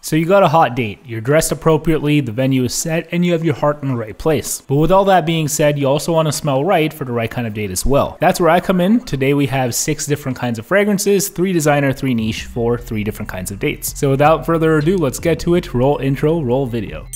So you got a hot date, you're dressed appropriately, the venue is set, and you have your heart in the right place. But with all that being said, you also want to smell right for the right kind of date as well. That's where I come in. Today we have 6 different kinds of fragrances, 3 designer, 3 niche for 3 different kinds of dates. So without further ado, let's get to it. Roll intro, roll video.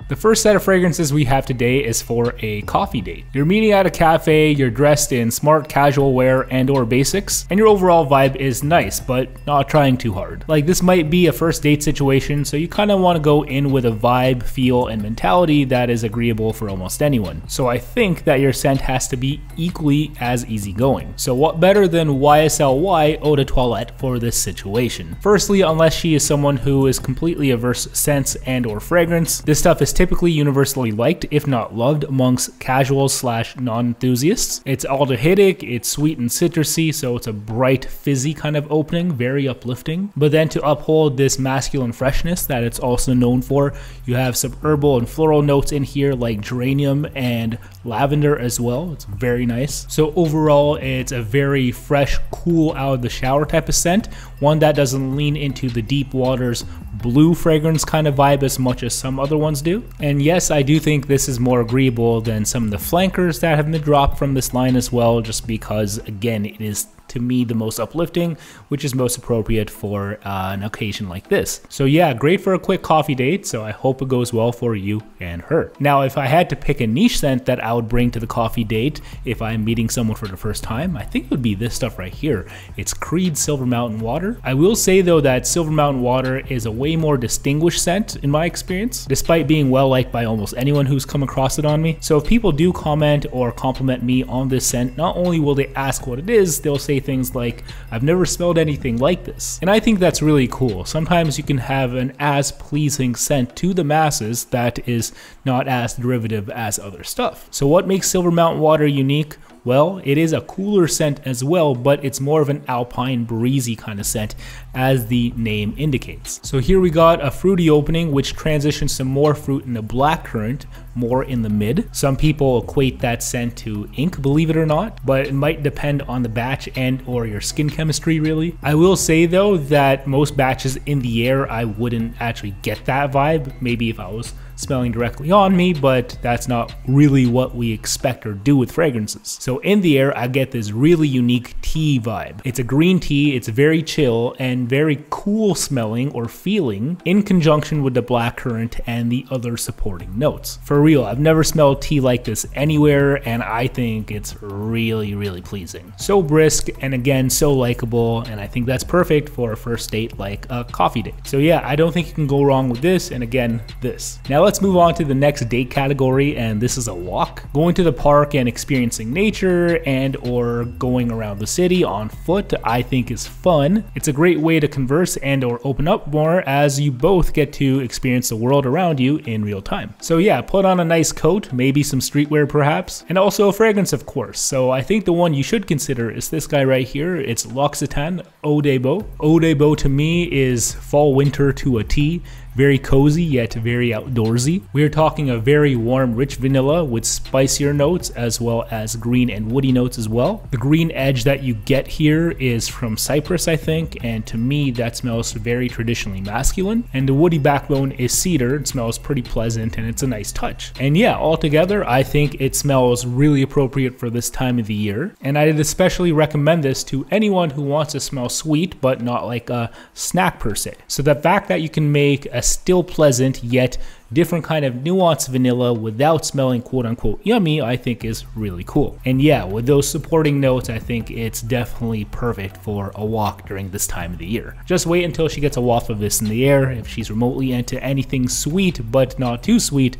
The first set of fragrances we have today is for a coffee date. You're meeting at a cafe, you're dressed in smart casual wear and or basics, and your overall vibe is nice, but not trying too hard. Like, this might be a first date situation, so you kind of want to go in with a vibe, feel, and mentality that is agreeable for almost anyone. So I think that your scent has to be equally as easygoing. So what better than YSL Eau de Toilette for this situation? Firstly, unless she is someone who is completely averse to scents and or fragrance, this stuff is typically universally liked, if not loved, amongst casuals / non-enthusiasts. It's aldehydic, it's sweet and citrusy, so it's a bright, fizzy kind of opening, very uplifting. But then to uphold this masculine freshness that it's also known for, you have some herbal and floral notes in here like geranium and lavender as well. It's very nice. So overall, it's a very fresh, cool, out of the shower type of scent, one that doesn't lean into the deep waters blue fragrance kind of vibe as much as some other ones do. And yes, I do think this is more agreeable than some of the flankers that have been dropped from this line as well, just because again, it is to me the most uplifting, which is most appropriate for an occasion like this. So yeah, great for a quick coffee date, so I hope it goes well for you and her. Now, if I had to pick a niche scent that I would bring to the coffee date if I'm meeting someone for the first time, I think it would be this stuff right here. It's Creed Silver Mountain Water. I will say though that Silver Mountain Water is a way more distinguished scent in my experience, despite being well liked by almost anyone who's come across it on me. So if people do comment or compliment me on this scent, not only will they ask what it is, they'll say things like, I've never smelled anything like this. And I think that's really cool. Sometimes you can have an as pleasing scent to the masses that is not as derivative as other stuff. So what makes Silver Mountain Water unique? Well, it is a cooler scent as well, but it's more of an alpine breezy kind of scent, as the name indicates. So here we got a fruity opening, which transitions to more fruit in the blackcurrant, more in the mid. Some people equate that scent to ink, believe it or not, but it might depend on the batch and or your skin chemistry really. I will say though that most batches in the air, I wouldn't actually get that vibe. Maybe if I was smelling directly on me, but that's not really what we expect or do with fragrances. So in the air, I get this really unique tea vibe. It's a green tea, it's very chill and very cool smelling or feeling in conjunction with the blackcurrant and the other supporting notes. For real, I've never smelled tea like this anywhere, and I think it's really, really pleasing. So brisk, and again, so likable, and I think that's perfect for a first date like a coffee date. So yeah, I don't think you can go wrong with this, and again, this. Now let's move on to the next date category, and this is a walk. Going to the park and experiencing nature and or going around the city on foot, I think is fun. It's a great way to converse and or open up more, as you both get to experience the world around you in real time. So yeah, put on a nice coat, maybe some streetwear perhaps, and also a fragrance of course. So I think the one you should consider is this guy right here. It's L'Occitane Odebo. Odebo to me is fall winter to a T. Very cozy yet very outdoorsy. We're talking a very warm, rich vanilla with spicier notes as well as green and woody notes as well. The green edge that you get here is from cypress, I think, and to me that smells very traditionally masculine. And the woody backbone is cedar. It smells pretty pleasant and it's a nice touch. And yeah, altogether I think it smells really appropriate for this time of the year. And I'd especially recommend this to anyone who wants to smell sweet but not like a snack per se. So the fact that you can make a still pleasant yet different kind of nuanced vanilla without smelling quote unquote yummy, I think is really cool. And yeah, with those supporting notes, I think it's definitely perfect for a walk during this time of the year. Just wait until she gets a waft of this in the air. If she's remotely into anything sweet but not too sweet,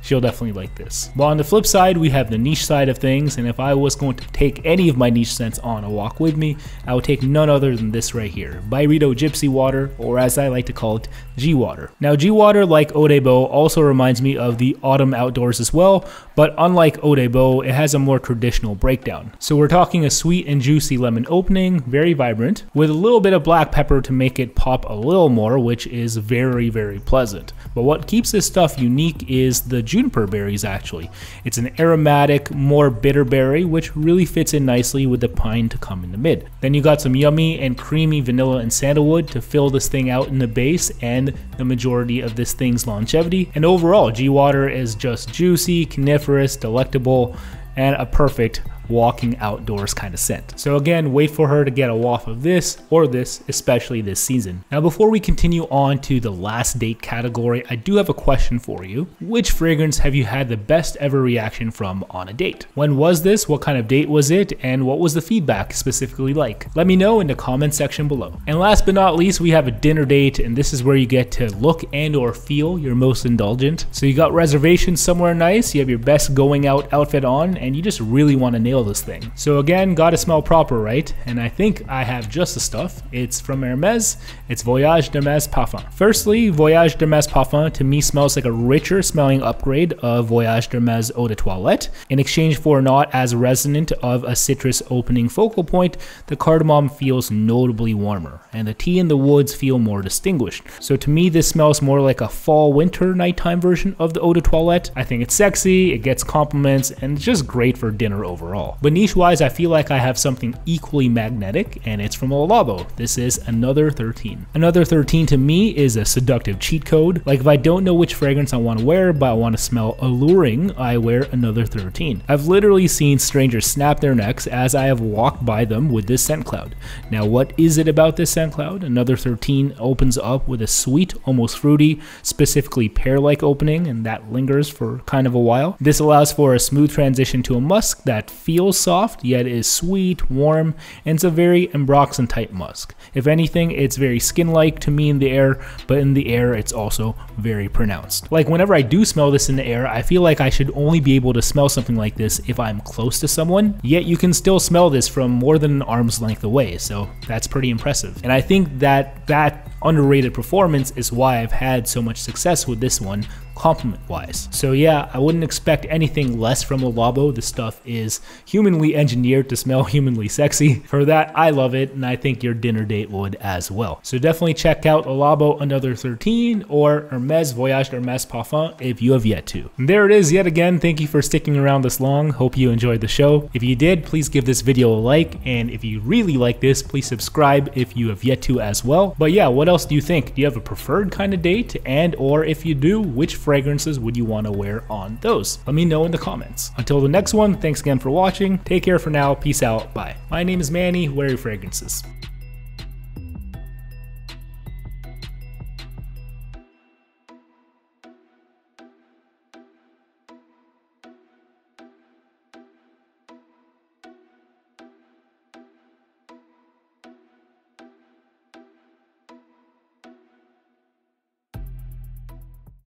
she'll definitely like this. Well, on the flip side, we have the niche side of things, and if I was going to take any of my niche scents on a walk with me, I would take none other than this right here, BYREDO Gypsy Water, or as I like to call it, G Water. Now, G Water, like Odebo, also reminds me of the autumn outdoors as well, but unlike Odebo, it has a more traditional breakdown. So we're talking a sweet and juicy lemon opening, very vibrant, with a little bit of black pepper to make it pop a little more, which is very, very pleasant. But what keeps this stuff unique is the juniper berries actually. It's an aromatic, more bitter berry, which really fits in nicely with the pine to come in the mid. Then you got some yummy and creamy vanilla and sandalwood to fill this thing out in the base and the majority of this thing's longevity. And overall, G Water is just juicy, coniferous, delectable, and a perfect walking outdoors kind of scent. So again, wait for her to get a waft of this or this, especially this season. Now before we continue on to the last date category, I do have a question for you. Which fragrance have you had the best ever reaction from on a date? When was this? What kind of date was it? And what was the feedback specifically like? Let me know in the comment section below. And last but not least, we have a dinner date, and this is where you get to look and or feel your most indulgent. So you got reservations somewhere nice, you have your best going out outfit on, and you just really want to nail this thing. So again, gotta smell proper, right? And I think I have just the stuff. It's from Hermes. It's Voyage Parfum. Firstly, Voyage Parfum to me smells like a richer smelling upgrade of Voyage Eau de Toilette. In exchange for not as resonant of a citrus opening focal point, the cardamom feels notably warmer, and the tea and the woods feel more distinguished. So to me, this smells more like a fall winter nighttime version of the Eau de Toilette. I think it's sexy, it gets compliments, and it's just great for dinner overall. But niche wise, I feel like I have something equally magnetic, and it's from Olabo. This is Another 13. Another 13 to me is a seductive cheat code. Like if I don't know which fragrance I want to wear, but I want to smell alluring, I wear Another 13. I've literally seen strangers snap their necks as I have walked by them with this scent cloud. Now what is it about this scent cloud? Another 13 opens up with a sweet, almost fruity, specifically pear-like opening, and that lingers for kind of a while. This allows for a smooth transition to a musk that feels soft yet is sweet, warm, and it's a very ambroxan type musk. If anything, it's very skin-like to me in the air, but in the air it's also very pronounced. Like whenever I do smell this in the air, I feel like I should only be able to smell something like this if I'm close to someone, yet you can still smell this from more than an arm's length away, so that's pretty impressive. And I think that underrated performance is why I've had so much success with this one compliment wise. So yeah, I wouldn't expect anything less from Labo. This stuff is humanly engineered to smell humanly sexy. For that, I love it, and I think your dinner date would as well. So definitely check out Labo Another 13 or Hermes Voyage Parfum if you have yet to. And there it is yet again. Thank you for sticking around this long. Hope you enjoyed the show. If you did, please give this video a like, and if you really like this, please subscribe if you have yet to as well. But yeah, what else do you think? Do you have a preferred kind of date? And or if you do, which fragrances would you want to wear on those? Let me know in the comments. Until the next one, thanks again for watching. Take care for now. Peace out. Bye. My name is Manny. Wear your fragrances.